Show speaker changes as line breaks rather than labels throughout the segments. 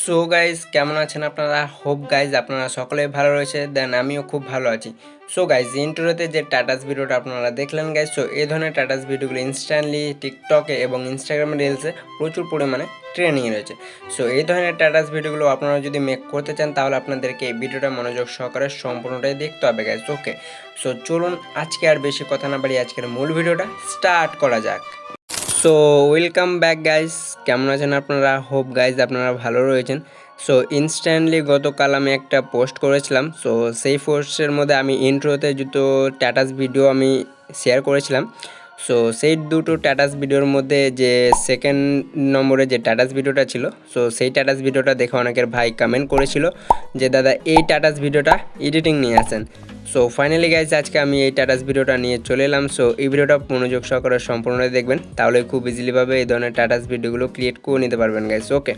So guys কেমন আছেন আপনারা? হোপ গাইজ আপনারা সকলেই ভালো রয়েছে। দেন আমিও খুব ভালো আছি। সো গাইজ ইন্ট্রোতে যে টাটাস ভিডিওটা আপনারা দেখলেন গাইজ, সো এই ধরনের টাটাস ভিডিওগুলো ইনস্ট্যান্টলি টিকটকে এবং ইনস্টাগ্রাম রিলসে প্রচুর পরিমাণে ট্রেন্ডিংয়ে রয়েছে। সো এই ধরনের টাটাস ভিডিওগুলো আপনারা যদি মেক করতে চান তাহলে আপনাদেরকে এই ভিডিওটা মনোযোগ সহকারে সম্পূর্ণটাই দেখতে হবে গাইজ। ওকে, সো চলুন আজকে আর বেশি কথা না বাড়িয়ে আজকের মূল ভিডিওটা স্টার্ট করা যাক। সো ওয়েলকাম ব্যাক গাইজ, কেমন আছেন আপনারা? হোপ গাইজ আপনারা ভালো রয়েছেন। সো ইনস্ট্যান্টলি গতকাল আমি একটা পোস্ট করেছিলাম। সো সেই পোস্টের মধ্যে আমি ইন্ট্রোতে দুটো টাটাস ভিডিও আমি শেয়ার করেছিলাম। সো সেই দুটো টাটাস ভিডিওর মধ্যে যে সেকেন্ড নম্বরে যে টাটাস ভিডিওটা ছিল, সো সেই টাটাস ভিডিওটা দেখে অনেকের ভাই কমেন্ট করেছিল যে দাদা এই টাটাস ভিডিওটা এডিটিং নিয়ে আসেন। সো ফাইনালি গাইজ আজকে আমি এই টাটাস ভিডিওটা নিয়ে চলে এলাম। সো এই ভিডিওটা মনোযোগ সহকারে সম্পূর্ণ দেখবেন, তাহলে খুব ইজিলিভাবে এই ধরনের টাটাস ভিডিওগুলো ক্রিয়েট করে নিতে পারবেন গাইজ। ওকে,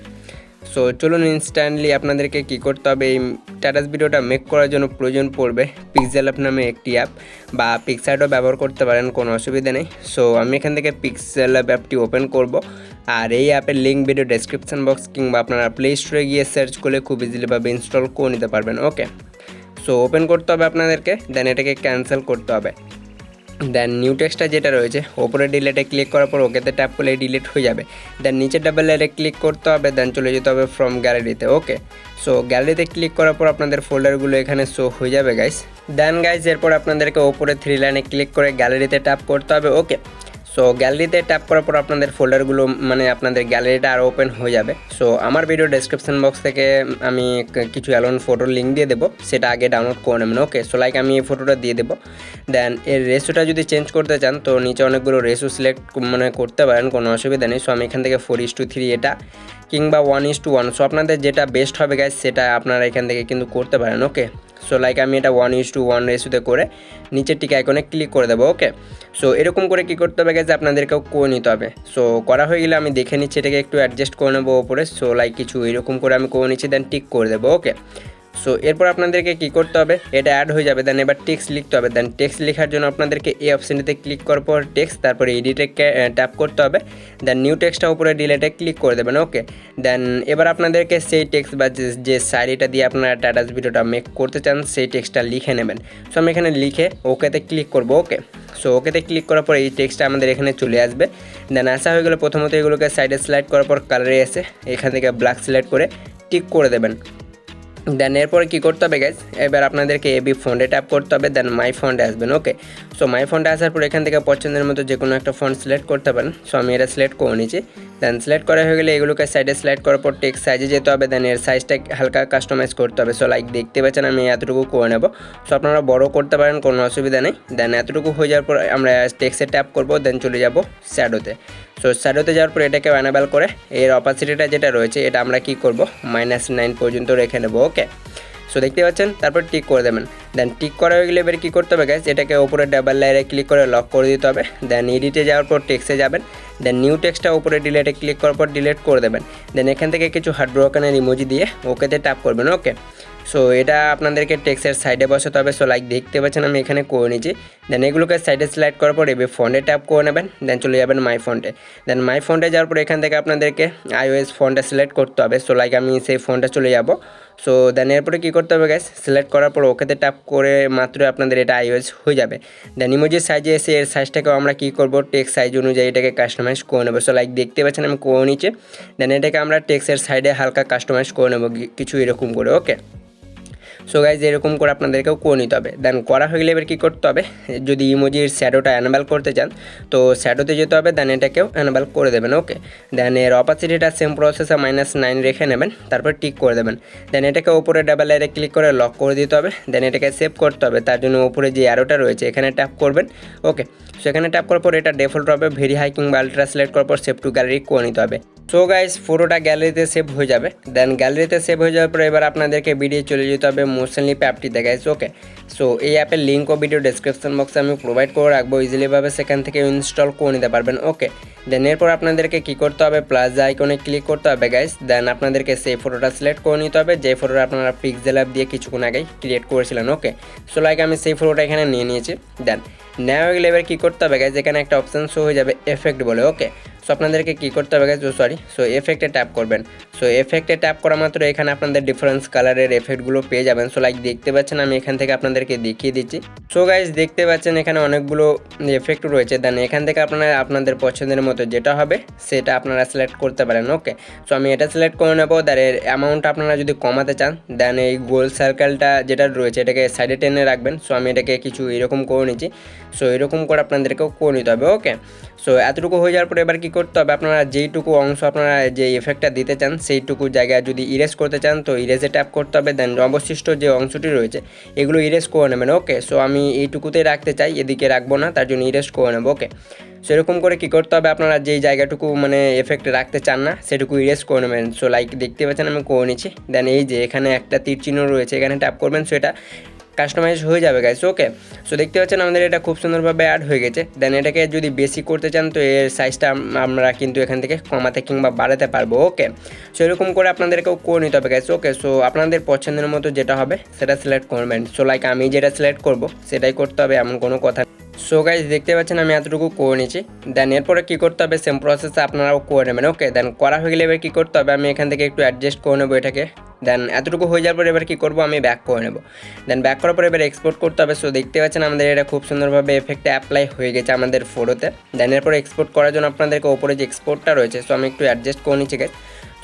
সো চলুন ইনস্ট্যান্টলি আপনাদেরকে কী করতে হবে, এই টাটাস ভিডিওটা মেক করার জন্য প্রয়োজন পড়বে পিক্সেল অ্যাপ নামে একটি অ্যাপ, বা পিক্সারও ব্যবহার করতে পারেন, কোনো অসুবিধা নেই। সো আমি এখান থেকে পিক্সেল অ্যাপটি ওপেন করব, আর এই অ্যাপের লিঙ্ক ভিডিও ডেসক্রিপশন বক্স কিংবা আপনারা প্লে স্টোরে গিয়ে সার্চ করলে খুব ইজিলিভাবে ইনস্টল করে নিতে পারবেন। ওকে, সো ওপেন করতে হবে আপনাদেরকে, দেন এটাকে ক্যান্সেল করতে হবে। দেন নিউ টেক্সটটা যেটা রয়েছে ওপরে ডিলেটে ক্লিক করার পর ওকেতে ট্যাপ করলে ডিলিট হয়ে যাবে। দেন নিচে ডাবল লেয়ারে ক্লিক করতে হবে, দেন চলে যেতে হবে ফ্রম গ্যালারিতে। ওকে, সো গ্যালারিতে ক্লিক করার পর আপনাদের ফোল্ডারগুলো এখানে শো হয়ে যাবে গাইস। দেন গাইস এরপর আপনাদেরকে ওপরে 3 লাইনে ক্লিক করে গ্যালারিতে ট্যাপ করতে হবে। ওকে, সো গ্যালারিতে ট্যাপ করার পর আপনাদের ফোল্ডারগুলো আপনাদের গ্যালারিটা আরও ওপেন হয়ে যাবে। সো আমার ভিডিও ডেসক্রিপশন বক্স থেকে আমি কিছু অ্যালবাম ফটোর লিঙ্ক দিয়ে দেবো, সেটা আগে ডাউনলোড করে নেবেন। ওকে, সো লাইক আমি এই ফটোটা দিয়ে দেবো। দেন এর রেশোটা যদি চেঞ্জ করতে চান তো নিচে অনেকগুলো রেশো সিলেক্ট করতে পারেন, কোনো অসুবিধা নেই। সো আমি এখান থেকে 4:3 এটা কিংবা 1:1, সো আপনাদের যেটা বেস্ট হবে গাইজ সেটা আপনারা এখান থেকে কিন্তু করতে পারেন। ওকে, সো লাইক আমি এটা 1:1 রেশোতে করে নিচের টিক আইকনে ক্লিক করে দেবো। ওকে, সো এরকম করে কী করতে হবে গাইজ আপনাদেরকেও করে নিতে হবে। সো করা হয়ে গেলে আমি দেখে নিচ্ছি, এটাকে একটু অ্যাডজাস্ট করে নেবো ওপরে। সো লাইক কিছু এরকম করে আমি করে নিচ্ছি, দেন টিক করে দেবো। ওকে, সো এরপর আপনাদেরকে কী করতে হবে, এটা অ্যাড হয়ে যাবে। দেন এবার টেক্সট লিখতে হবে। দেন টেক্সট লেখার জন্য আপনাদেরকে এই অপশানটিতে ক্লিক করার পর টেক্সট, তারপরে এডিটে ট্যাপ করতে হবে। দেন নিউ টেক্সটটা উপরে ডিলেটে ক্লিক করে দেবেন। ওকে, দেন এবার আপনাদেরকে সেই টেক্সট বা যে শাড়িটা দিয়ে আপনারা টাটাস ভিডিওটা মেক করতে চান সেই টেক্সটটা লিখে নেবেন। সো আমি এখানে লিখে ওকেতে ক্লিক করব। ওকে, সো ওকেতে ক্লিক করার পর এই টেক্সটটা আমাদের এখানে চলে আসবে। দেন আসা হয়ে গেলে প্রথমত এগুলোকে সাইডে স্লাইড করার পর কালারে এসে এখান থেকে ব্ল্যাক সিলেক্ট করে টিক করে দেবেন। দেন এরপরে কী করতে হবে গাইজ, এবার আপনাদেরকে এবি ফন্টে ট্যাপ করতে হবে। দেন মাই ফন্টে আসবেন। ওকে, সো মাই ফন্টে আসার পর এখান থেকে পছন্দের মতো যে কোনো একটা ফন্ট সিলেক্ট করতে পারেন। সো আমি এটা সিলেক্ট করে নিচ্ছি। দেন সিলেক্ট করা হয়ে গেলে এগুলোকে সাইডে স্লাইড করার পর টেক্সট সাইজে যেতে হবে। দেন এর সাইজটা হালকা কাস্টমাইজ করতে হবে। সো লাইক দেখতে পাচ্ছেন আমি এতটুকু করে নেব। সো আপনারা বড় করতে পারেন, কোনো অসুবিধা নেই। দেন এতটুকু হয়ে যাওয়ার পর আমরা টেক্সটে ট্যাপ করব, দেন চলে যাব শ্যাডোতে। সো শ্যাডোতে যাওয়ার পর এটাকে অ্যানাবেল করে এর অপাসিটিটা যেটা রয়েছে এটা আমরা কি করব, -9 পর্যন্ত রেখে নেব। ওকে, সো দেখতে পাচ্ছেন, তারপর টিক করে দেবেন। দেন টিক করা হয়ে গেলে এবার কী করতে হবে গাইজ, এটাকে ওপরে ডাবল লেয়ারে ক্লিক করে লক করে দিতে হবে। দেন এডিটে যাওয়ার পর টেক্সটে যাবেন। দেন নিউ টেক্সটটা উপরে ডিলেটে ক্লিক করার পর ডিলিট করে দেবেন। দেন এখান থেকে কিছু হার্ট ব্রোকেনের ইমোজি দিয়ে ওকেতে ট্যাপ করবেন। ওকে, সো এটা আপনাদেরকে টেক্সটের সাইডে বসাতে হবে। সো লাইক দেখতে পাচ্ছেন আমি এখানে করে নিচ্ছি। দেন এগুলোকে সাইডে স্লাইড করার পর এবার ফন্টে ট্যাপ করে নেবেন। দেন চলে যাবেন মাই ফন্টে। দেন মাই ফন্টে যাওয়ার পর এখান থেকে আপনাদেরকে iOS ফন্টটা সিলেক্ট করতে হবে। সো লাইক আমি সেই ফন্টে চলে যাব। সো দেন এরপরে কী করতে হবে গাইজ, সিলেক্ট করার পর ওকেতে ট্যাপ করে মাত্র আপনাদের এটা iOS হয়ে যাবে। দেন ইমোজির সাইজে এসে এর সাইজটাকেও আমরা কী করব, টেক্সট সাইজ অনুযায়ী এটাকে কাস্টমাইজ করে নেবো। সো লাইক দেখতে পাচ্ছেন আমি করে নিচ্ছি। দেন এটাকে আমরা টেক্সটের সাইডে হালকা কাস্টমাইজ করে নেবো কিছু এরকম করে। ওকে, সো গাইজ এরকম করে আপনাদেরকেও করে নিতে হবে। দেন করা হয়ে গেলে এবার কী করতে হবে, যদি ইমোজির শ্যাডোটা অ্যানাবেল করতে চান তো শ্যাডোতে যেতে হবে। দেন এটাকেও অ্যানাবেল করে দেবেন। ওকে, দেন এর অপাসিটিটা সেম প্রসেসে -9 রেখে নেবেন, তারপর টিক করে দেবেন। দেন এটাকে ওপরে ডাবল লেয়ারে ক্লিক করে লক করে দিতে হবে। দেন এটাকে সেভ করতে হবে, তার জন্য ওপরে যে অ্যারোটা রয়েছে এখানে ট্যাপ করবেন। ওকে, সো এখানে ট্যাপ করার পর এটা ডিফল্ট হবে ভেরি হাই কিংবা আলট্রা সিলেক্ট করার পর সেভ টু গ্যালারি করে নিতে হবে। সো গাইজ ফটোটা গ্যালারিতে সেভ হয়ে যাবে। দেন গ্যালারিতে সেভ হয়ে যাওয়ার পর এবার আপনাদেরকে ভিডিও চলে যেতে হবে মোশনলি অ্যাপটিতে গাইজ। ওকে, সো এই অ্যাপের লিঙ্ক ও ভিডিও ডেসক্রিপশন বক্সে আমি প্রোভাইড করে রাখবো, ইজিলিভাবে সেখান থেকে ইনস্টল করে নিতে পারবেন। ওকে, দেন এরপর আপনাদেরকে কী করতে হবে, প্লাস আইকনে ক্লিক করতে হবে গাইজ। দেন আপনাদেরকে সেই ফটোটা সিলেক্ট করে নিতে হবে যে ফটোটা আপনারা পিক্সেল অ্যাপ দিয়ে কিছুক্ষণ আগেই ক্রিয়েট করেছিলেন। ওকে, সো লাইক আমি সেই ফটোটা এখানে নিয়ে নিয়েছি। দেন নেওয়া হয়ে গেলে এবার কী করতে হবে গাইজ, এখানে একটা অপশান শো হয়ে যাবে এফেক্ট বলে। ওকে, সো আপনাদেরকে কী করতে হবে গাইজ, সো এফেক্টে ট্যাপ করবেন। সো এফেক্টে ট্যাপ করা মাত্র এখানে আপনাদের ডিফারেন্স কালারের এফেক্টগুলো পেয়ে যাবেন। সো লাইক দেখতে পাচ্ছেন, আমি এখান থেকে আপনাদেরকে দেখিয়ে দিচ্ছি। সো গাইজ দেখতে পাচ্ছেন এখানে অনেকগুলো এফেক্ট রয়েছে। দেন এখান থেকে আপনারা আপনাদের পছন্দের মতো যেটা হবে সেটা আপনারা সিলেক্ট করতে পারেন। ওকে, সো আমি এটা সিলেক্ট করে নেবো। দেন এর অ্যামাউন্ট আপনারা যদি কমাতে চান দেন এই গোল সার্কেলটা যেটা রয়েছে এটাকে সাইডে টেনে রাখবেন। সো আমি এটাকে কিছু এরকম করে নিচ্ছি। সো এরকম করে আপনাদেরকেও করে নিতে হবে। ওকে, সো এতটুকু হয়ে যাওয়ার পরে এবার কী করতে হবে, আপনারা যেইটুকু অংশ আপনারা যে এফেক্টটা দিতে চান সেইটুকু জায়গায় যদি ইরেজ করতে চান তো ইরেজে ট্যাপ করতে হবে। দেন অবশিষ্ট যে অংশটি রয়েছে এগুলো ইরেজ করে নেবেন। ওকে, সো আমি এইটুকুতেই রাখতে চাই, এদিকে রাখবো না, তার জন্য ইরেজ করে নেবো। ওকে, সেরকম করে কী করতে হবে, আপনারা যেই জায়গাটুকু মানে এফেক্ট রাখতে চান না সেটুকু ইরেজ করে নেবেন। সো লাইক দেখতে পাচ্ছেন আমি করে নিচ্ছি। দেন এই যে এখানে একটা তীর চিহ্ন রয়েছে এখানে ট্যাপ করবেন। সো এটা কাস্টমাইজ হয়ে যাবে গাইস। ওকে, সো দেখতে পাচ্ছেন আমাদের এটা খুব সুন্দরভাবে অ্যাড হয়ে গেছে। দেন এটাকে যদি বেশি করতে চান তো এর সাইজটা আমরা কিন্তু এখান থেকে কমাতে কিংবা বাড়াতে পারবো। ওকে, সো এরকম করে আপনাদেরকেও করে নিতে হবে গাইস। ওকে, সো আপনাদের পছন্দের মতো যেটা হবে সেটা সিলেক্ট করবেন। সো লাইক আমি যেটা সিলেক্ট করব সেটাই করতে হবে, এমন কোনো কথা। সো গাইজ দেখতে পাচ্ছেন আমি এতটুকু করে নিচ্ছি। দেন এরপরে কী করতে হবে, সেম প্রসেসে আপনারাও করে নেবেন। ওকে, দেন করা হয়ে গেলে এবার কী করতে হবে, আমি এখান থেকে একটু অ্যাডজাস্ট করে নেবো এটাকে। দেন এতটুকু হয়ে যাওয়ার পরে এবার কী করবো, আমি ব্যাক করে নেবো। দেন ব্যাক করার পরে এবার এক্সপোর্ট করতে হবে। সো দেখতে পাচ্ছেন আমাদের এটা খুব সুন্দরভাবে এফেক্টে অ্যাপ্লাই হয়ে গেছে আমাদের ফটোতে। দেন এরপরে এক্সপোর্ট করার জন্য আপনাদেরকে ওপরে যে এক্সপোর্টটা রয়েছে সো আমি একটু অ্যাডজাস্ট করে নিচ্ছি গাইজ।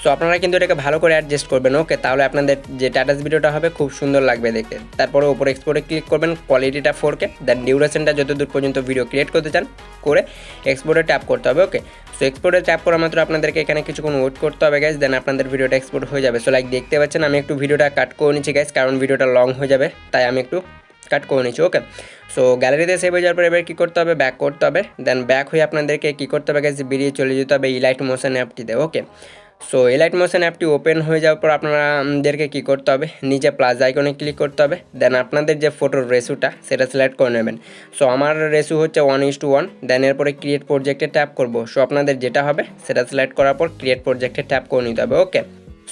সো আপনারা কিন্তু এটাকে ভালো করে অ্যাডজাস্ট করবেন। ওকে, তাহলে আপনাদের যে টাটাস ভিডিওটা হবে খুব সুন্দর লাগবে দেখতে। তারপরে ওপরে এক্সপোর্টে ক্লিক করবেন, কোয়ালিটিটা 4K। দেন ডিউরেশনটা যতদূর পর্যন্ত ভিডিও ক্রিয়েট করতে চান করে এক্সপোর্টে ট্যাপ করতে হবে। ওকে, সো এক্সপোর্টে ট্যাপ করা মাত্র আপনাদেরকে এখানে কিছুক্ষণ ওয়েট করতে হবে গাইজ। দেন আপনাদের ভিডিওটা এক্সপোর্ট হয়ে যাবে। সো লাইক দেখতে পাচ্ছেন আমি একটু ভিডিওটা কাট করে নিচ্ছি গাইজ, কারণ ভিডিওটা লং হয়ে যাবে তাই আমি একটু কাট করে নিচ্ছি। ওকে, সো গ্যালারিতে সেভ হয়ে যাওয়ার পর এবার কী করতে হবে, ব্যাক করতে হবে। দেন ব্যাক হয়ে আপনাদেরকে কী করতে হবে গাইজ, বেরিয়ে চলে যেতে হবে ইলাইট মোশন অ্যাপটিতে। ওকে, সো এলাইট মোশন অ্যাপটি ওপেন হয়ে যাওয়ার পর আপনাদেরকে কী করতে হবে, নিচে প্লাস আইকনে ক্লিক করতে হবে। দেন আপনাদের যে ফটোর রেসুটা সেটা সিলেক্ট করে নেবেন। সো আমার রেসু হচ্ছে 1:1। দেন এরপরে ক্রিয়েট প্রজেক্টে ট্যাপ করব। সো আপনাদের যেটা হবে সেটা সিলেক্ট করার পর ক্রিয়েট প্রজেক্টে ট্যাপ করে নিতে হবে। ওকে,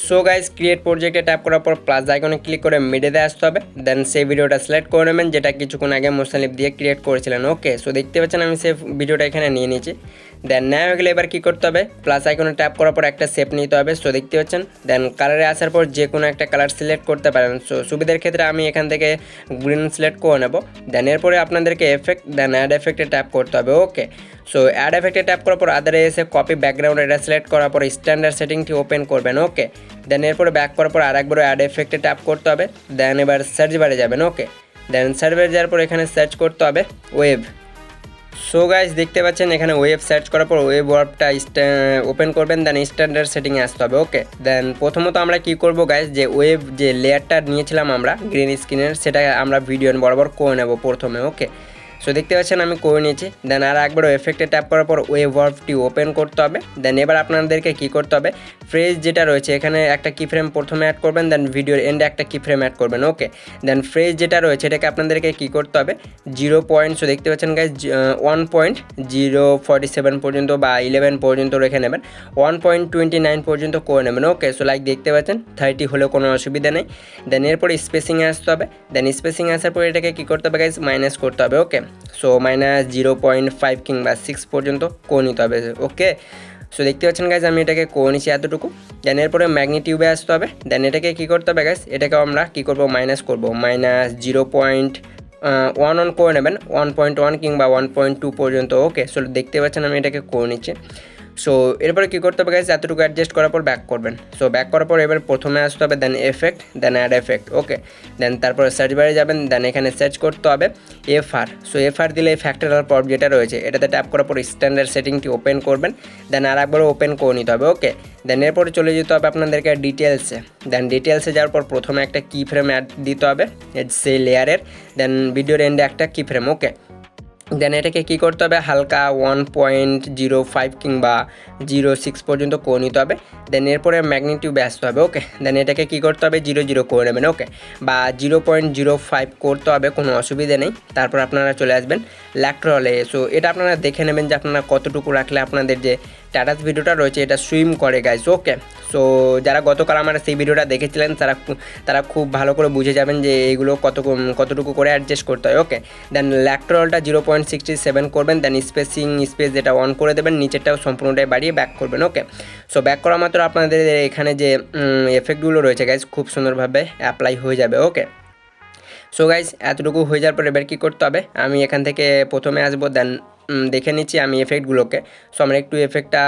সো গাইজ ক্রিয়েট প্রজেক্টে ট্যাপ করার পর প্লাস আইকনে ক্লিক করে মিডিয়াতে আসতে হবে। দেন সেই ভিডিওটা সিলেক্ট করে নেবেন যেটা কিছুক্ষণ আগে মোশন লিপ দিয়ে ক্রিয়েট করেছিলেন। ওকে, সো দেখতে পাচ্ছেন আমি সেই ভিডিওটা এখানে নিয়ে নিয়েছি। দেন নেওয়া হয়ে গেলে এবার কী করতে হবে, প্লাস আইকনে ট্যাপ করার পর একটা শেপ নিতে হবে। সো দেখতে পাচ্ছেন। দেন কালারে আসার পর যে কোনো একটা কালার সিলেক্ট করতে পারেন। সো সুবিধার ক্ষেত্রে আমি এখান থেকে গ্রিন সিলেক্ট করে নেব। দেন এরপরে আপনাদেরকে এফেক্ট দেন অ্যাড এফেক্টে ট্যাপ করতে হবে। ওকে, সো অ্যাড এফেক্টে ট্যাপ করার পর আদারে এসে কপি ব্যাকগ্রাউন্ড এটা সিলেক্ট করার পর স্ট্যান্ডার্ড সেটিংটি ওপেন করবেন। ওকে, দেন এরপরে ব্যাক করার পর আরেকবার অ্যাড এফেক্টে ট্যাপ করতে হবে। দেন এবার সার্চ বারে যাবেন। ওকে, দেন সার্চ বারে যাওয়ার পর এখানে সার্চ করতে হবে ওয়েভ। সো গাইজ দেখতে পাচ্ছেন এখানে ওয়েব সার্চ করার পর ওয়েব ওয়ার্ডটা ওপেন করবেন। দেন স্ট্যান্ডার্ড সেটিংয়ে আসতে হবে। ওকে, দেন প্রথমত আমরা কি করব গাইজ, যে ওয়েব যে লেয়ারটা নিয়েছিলাম আমরা গ্রিন স্ক্রিনের সেটা আমরা ভিডিও বরাবর করে নেব প্রথমে। ওকে, সো দেখতে পাচ্ছেন আমি করে নিয়েছি। দেন আর একবারও এফেক্টে ট্যাপ করার পর ওয়েব ওয়ার্ডটি ওপেন করতে হবে। দেন এবার আপনাদেরকে কী করতে হবে, ফ্রেজ যেটা রয়েছে এখানে একটা কি ফ্রেম প্রথমে অ্যাড করবেন। দেন ভিডিওর এন্ডে একটা কি ফ্রেম অ্যাড করবেন। ওকে, দেন ফ্রেজ যেটা রয়েছে এটাকে আপনাদেরকে কী করতে হবে, 0. সো দেখতে পাচ্ছেন গাইজ 1.047 পর্যন্ত বা 11 পর্যন্ত রেখে নেবেন, 1.29 পর্যন্ত করে নেবেন। ওকে, সো লাইক দেখতে পাচ্ছেন 30 হলেও কোনো অসুবিধা নেই। দেন এরপর স্পেসিংয়ে আসতে হবে। দেন স্পেসিংয়ে আসার পর এটাকে কী করতে হবে গাইজ, মাইনাস করতে হবে। ওকে, সো -0.5 কিংবা 6 পর্যন্ত করে নিতে হবে। ওকে, সো দেখতে পাচ্ছেন গাইজ আমি এটাকে করে নিচ্ছি এতটুকু। দেন এরপরে ম্যাগনিটিউডে আসতে হবে। দেন এটাকে কী করতে হবে গাইজ, এটাকে আমরা কী করবো, মাইনাস করবো, -0.1 করে নেবেন, 1.1 কিংবা 1.2 পর্যন্ত। ওকে, সো দেখতে পাচ্ছেন আমি এটাকে করে নিচ্ছি। সো এরপরে কী করতে হবে গাইজ, এতটুকু অ্যাডজাস্ট করার পর ব্যাক করবেন। সো ব্যাক করার পর এবার প্রথমে আসতে হবে, দেন এফেক্ট, দেন অ্যাড এফেক্ট। ওকে, দেন তারপরে সার্চ বারে যাবেন। দেন এখানে সার্চ করতে হবে FR। সো FR দিলে ফ্যাক্টরাল পপ যেটা রয়েছে এটাতে ট্যাপ করার পর স্ট্যান্ডার্ড সেটিংটি ওপেন করবেন। দেন আর একবারও ওপেন করে নিতে হবে। ওকে, দেন এরপরে চলে যেতে হবে আপনাদেরকে ডিটেলসে। দেন ডিটেলসে যাওয়ার পর প্রথমে একটা কি ফ্রেম অ্যাড দিতে হবে সেই লেয়ারের। দেন ভিডিওর এন্ডে একটা কি ফ্রেম। ওকে, দেন এটাকে কী করতে হবে, হালকা 1.05 কিংবা 0.6 পর্যন্ত করে নিতে হবে। দেন এরপরে ম্যাগনিটিউডে আসতে হবে। ওকে, দেন এটাকে কী করতে হবে, 0.0 করে নেবেন। ওকে, বা 0.05 করতে হবে, কোনো অসুবিধা নেই। তারপর আপনারা চলে আসবেন ল্যাক্টরলে। সো এটা আপনারা দেখে নেবেন যে আপনারা কতটুকু রাখলে আপনাদের যে স্ট্যাটাস ভিডিওটা রয়েছে এটা সুইম করে গাইস। ওকে, সো যারা গতকাল আমার সেই ভিডিওটা দেখেছিলেন তারা খুব ভালো করে বুঝে যাবেন যে এইগুলো কতটুকু করে অ্যাডজাস্ট করতে হয়। ওকে, দেন ল্যাক্টোরলটা 0.67 করবেন, দেন স্পেস যেটা অন করে দেবেন, নিচেরটাও সম্পূর্ণটাই বাড়িয়ে ব্যাক করবেন। ওকে, সো ব্যাক করা মাত্র আপনাদের এখানে যে এফেক্টগুলো রয়েছে গাইস খুব সুন্দরভাবে অ্যাপ্লাই হয়ে যাবে। ওকে, সো গাইস এতটুকু হয়ে যাওয়ার পর এবার কী করতে হবে, আমি এখান থেকে প্রথমে আসবো, দেন দেখে নিচ্ছি আমি এফেক্টগুলোকে। সো আমরা একটু এফেক্টটা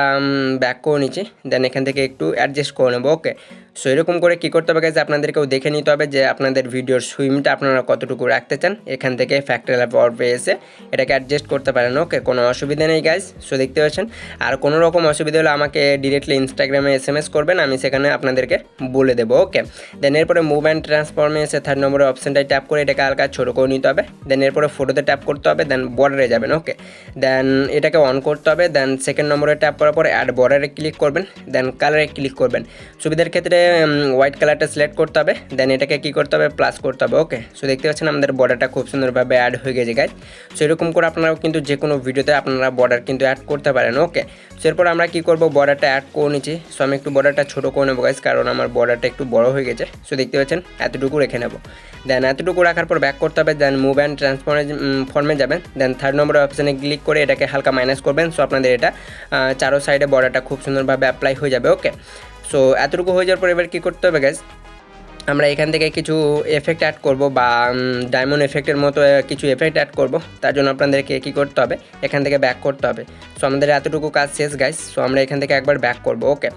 ব্যাক করে নিচ্ছি, দেন এখান থেকে একটু অ্যাডজাস্ট করে নেবো। ওকে, সো এরকম করে কী করতে হবে গাইজ, আপনাদেরকেও দেখে নিতে হবে যে আপনাদের ভিডিওর সুইমটা আপনারা কতটুকু রাখতে চান। এখান থেকে ফ্যাক্টরিয়াল পাওয়ার পেয়ে এসে এটাকে অ্যাডজাস্ট করতে পারেন। ওকে, কোনো অসুবিধা নেই গাইজ। সো দেখতে পাচ্ছেন, আর কোনো রকম অসুবিধা হলে আমাকে ডিরেক্টলি ইনস্টাগ্রামে SMS করবেন, আমি সেখানে আপনাদেরকে বলে দেবো। ওকে, দেন এরপরে মুভ অ্যান্ড ট্রান্সফর্মে এসে 3rd নম্বরের অপশানটায় ট্যাপ করে এটাকে হালকা ছোটো করে নিতে হবে। দেন এরপরে ফটোতে ট্যাপ করতে হবে, দেন বর্ডারে যাবেন। ওকে, দেন এটাকে অন করতে হবে, দেন 2nd নম্বরে ট্যাপ করার পরে অ্যাড বর্ডারে ক্লিক করবেন, দেন কালারে ক্লিক করবেন। সুবিধার ক্ষেত্রে হোয়াইট কালারটা সিলেক্ট করতে হবে, দেন এটাকে কী করতে হবে, প্লাস করতে হবে। ওকে, সো দেখতে পাচ্ছেন আমাদের বর্ডারটা খুব সুন্দরভাবে অ্যাড হয়ে গেছে গাইজ। সো এরকম করে আপনারাও কিন্তু যে কোনো ভিডিওতে আপনারা বর্ডার কিন্তু অ্যাড করতে পারেন। ওকে, সো এরপর আমরা কী করবো, বর্ডারটা অ্যাড করে নিচ্ছি। সো আমি একটু বর্ডারটা ছোটো করে নেবো গাইজ, কারণ আমার বর্ডারটা একটু বড় হয়ে গেছে। সো দেখতে পাচ্ছেন এতটুকু রেখে নেবো, দেন এতটুকু রাখার পর ব্যাক করতে হবে, দেন মুভ অ্যান্ড ট্রান্সফর্মে যাবেন, দেন 3rd নম্বরের অপশানে ক্লিক করে এটাকে হালকা মাইনাস করবেন। সো আপনাদের এটা চারো সাইডে বর্ডারটা খুব সুন্দরভাবে অ্যাপ্লাই হয়ে যাবে। ওকে, সো এতটুকু হয়ে যাওয়ার পর এবার কী করতে হবে গাইজ, আমরা এখান থেকে কিছু এফেক্ট অ্যাড করব বা ডায়মন্ড এফেক্টের মতো কিছু এফেক্ট অ্যাড করব। তার জন্য আপনাদেরকে কী করতে হবে, এখান থেকে ব্যাক করতে হবে। সো আমাদের এতটুকু কাজ শেষ গাইজ। সো আমরা এখান থেকে একবার ব্যাক করব। ওকে,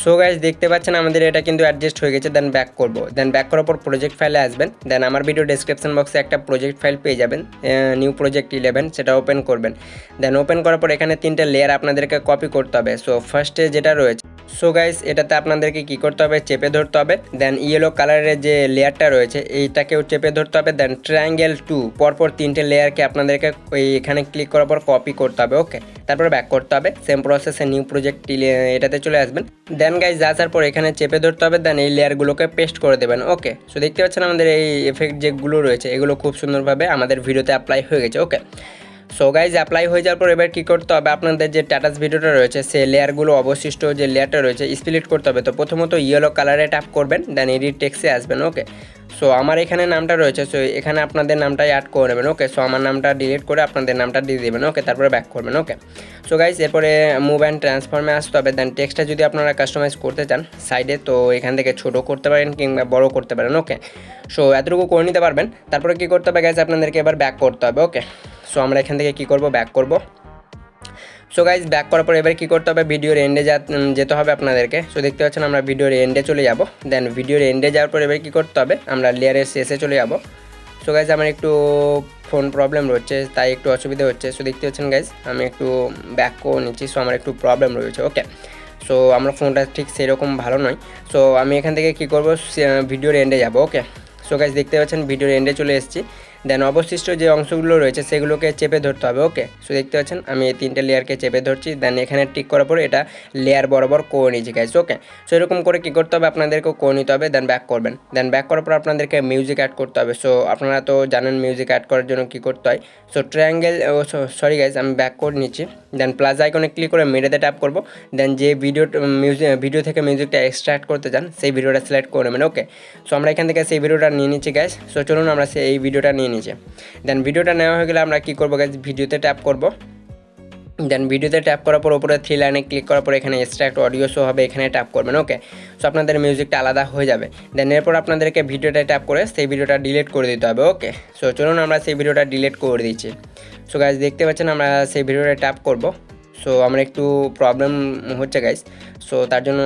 সো গাইজ দেখতে পাচ্ছেন আমাদের এটা কিন্তু অ্যাডজাস্ট হয়ে গেছে, দেন ব্যাক করব। দেন ব্যাক করার পর প্রজেক্ট ফাইলে আসবেন, দেন আমার ভিডিও ডেসক্রিপশন বক্সে একটা প্রজেক্ট ফাইল পেয়ে যাবেন, নিউ প্রজেক্ট 11, সেটা ওপেন করবেন। দেন ওপেন করার পর এখানে 3টে লেয়ার আপনাদেরকে কপি করতে হবে। সো ফার্স্টে যেটা রয়েছে, সো গাইস এটাতে আপনাদেরকে কী করতে হবে, চেপে ধরতে হবে, দেন ইয়েলো কালারের যে লেয়ারটা রয়েছে এইটাকেও চেপে ধরতে হবে, দেন ট্রায়াঙ্গেল 2 পরপর 3টে লেয়ারকে আপনাদেরকে ওই এখানে ক্লিক করার পর কপি করতে হবে। ওকে, তারপরে ব্যাক করতে হবে, সেম প্রসেসে নিউ প্রজেক্ট এটাতে চলে আসবেন। দেন গাইজ আসার পর এখানে চেপে ধরতে হবে, দেন এই লেয়ারগুলোকে পেস্ট করে দেবেন। ওকে, সো দেখতে পাচ্ছেন আমাদের এই এফেক্ট যেগুলো রয়েছে এগুলো খুব সুন্দরভাবে আমাদের ভিডিওতে অ্যাপ্লাই হয়ে গেছে। ওকে, সো গাইজ অ্যাপ্লাই হয়ে যাওয়ার পর এবার কী করতে হবে, আপনাদের যে স্ট্যাটাস ভিডিওটা রয়েছে সেই লেয়ারগুলো অবশিষ্ট যে লেয়ারটা রয়েছে স্প্লিট করতে হবে। তো প্রথমত ইয়েলো কালারে ট্যাপ করবেন, দেন এডিট টেক্সে আসবেন। ওকে, সো আমার এখানে নামটা রয়েছে, সো এখানে আপনাদের নামটাই অ্যাড করে নেবেন। ওকে, সো আমার নামটা ডিলিট করে আপনাদের নামটা দিয়ে দেবেন। ওকে, তারপরে ব্যাক করবেন। ওকে, সো গাইজ এরপরে মুভ অ্যান্ড ট্রান্সফর্মে আসতে হবে, দেন টেক্সটটা যদি আপনারা কাস্টমাইজ করতে চান সাইডে, তো এখান থেকে ছোটো করতে পারেন কিংবা বড় করতে পারেন। ওকে, সো এতটুকু করে নিতে পারবেন। তারপরে কী করতে হবে গাইজ, আপনাদেরকে এবার ব্যাক করতে হবে। ওকে, সো আমরা এখান থেকে কী করব, ব্যাক করব। সো গাইজ ব্যাক করার পর এবার কী করতে হবে, ভিডিওর এন্ডে যেতে হবে আপনাদেরকে। সো দেখতে পাচ্ছেন আমরা ভিডিওর এন্ডে চলে যাব, দেন ভিডিওর এন্ডে যাওয়ার পর এবার কী করতে হবে, আমরা লেয়ারের শেষে চলে যাব। সো গাইজ আমার একটু ফোন প্রবলেম রয়েছে তাই একটু অসুবিধা হচ্ছে। সো দেখতে পাচ্ছেন গাইজ আমি একটু ব্যাক করে নিচ্ছি, সো আমার একটু প্রবলেম রয়েছে। ওকে, সো আমার ফোনটা ঠিক সেরকম ভালো নয়। সো আমি এখান থেকে কী করব, ভিডিওর এন্ডে যাব। ওকে, সো গাইজ দেখতে পাচ্ছেন ভিডিওর এন্ডে চলে এসেছি, দেন অবশিষ্ট যে অংশগুলো রয়েছে সেগুলোকে চেপে ধরতে হবে। ওকে, সো দেখতে পাচ্ছেন আমি এই 3টে লেয়ারকে চেপে ধরছি, দেন এখানে টিক করার পরে এটা লেয়ার বরাবর করে নিয়েছি গাইজ। ওকে, সো এরকম করে কী করতে হবে, আপনাদেরকেও করে নিতে হবে, দেন ব্যাক করবেন। দেন ব্যাক করার পর আপনাদেরকে মিউজিক অ্যাড করতে হবে। সো আপনারা তো জানেন মিউজিক অ্যাড করার জন্য কী করতে হয়। সো ট্রায়াঙ্গেল, সরি গাইজ আমি ব্যাক করে নিচ্ছি, দেন প্লাস আইকনে ক্লিক করে মেরেতে ট্যাপ করব, দেন যে ভিডিও থেকে মিউজিকটা এক্সট্রাক্ট করতে চান সেই ভিডিওটা সিলেক্ট করে নেবেন। ওকে, সো আমরা এখান থেকে সেই ভিডিওটা নিয়ে নিচ্ছি গাইজ। সো চলুন আমরা এই ভিডিওটা নিয়ে নিচ্ছি। দেন ভিডিওটা নেওয়া হয়ে গেলে আমরা কী করবো গাইজ, ভিডিওতে ট্যাপ করব, দেন ভিডিওতে ট্যাপ করার পর উপরে 3 লাইনে ক্লিক করার পর এখানে এক্সট্রাক্ট অডিও শো হবে, এখানে ট্যাপ করবেন। ওকে, সো আপনাদের মিউজিকটা আলাদা হয়ে যাবে। দেন এরপর আপনাদেরকে ভিডিওটা ট্যাপ করে সেই ভিডিওটা ডিলিট করে দিতে হবে। ওকে, সো চলুন আমরা সেই ভিডিওটা ডিলিট করে দিচ্ছি। সো গাইজ দেখতে পাচ্ছেন আমরা সেই ভিডিওটা ট্যাপ করব। সো আমার একটু প্রবলেম হচ্ছে গাইজ, সো তার জন্য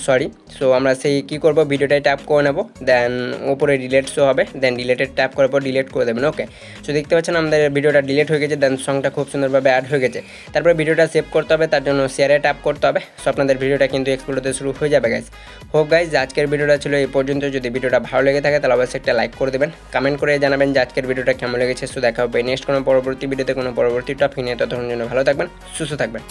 সরি। সো আমরা সেই কী করব, ভিডিওটায় ট্যাপ করে নেব, দেন ওপরে ডিলেট শো হবে, দেন ডিলেটেড ট্যাপ করার পর ডিলেট করে দেবেন। ওকে, সো দেখতে পাচ্ছেন আমাদের ভিডিওটা ডিলেট হয়ে গেছে, দেন সংটা খুব সুন্দরভাবে অ্যাড হয়ে গেছে। তারপরে ভিডিওটা সেভ করতে হবে, তার জন্য শেয়ারে ট্যাপ করতে হবে। সো আপনাদের ভিডিওটা কিন্তু এক্সপ্লোর হতে শুরু হয়ে যাবে গাইজ। হোপ গাইজ আজকের ভিডিওটা ছিল এই পর্যন্ত। যদি ভিডিওটা ভালো লেগে থাকে তাহলে অবশ্যই একটা লাইক করে দেবেন, কমেন্ট করে জানাবেন যে আজকের ভিডিওটা কেমন লেগেছে। সো দেখা হবে নেক্সট কোনো পরবর্তী ভিডিওতে কোনো পরবর্তী টপিক নিয়ে। ততক্ষণ জন্য ভালো থাকবেন, সুস্থ থাকবেন।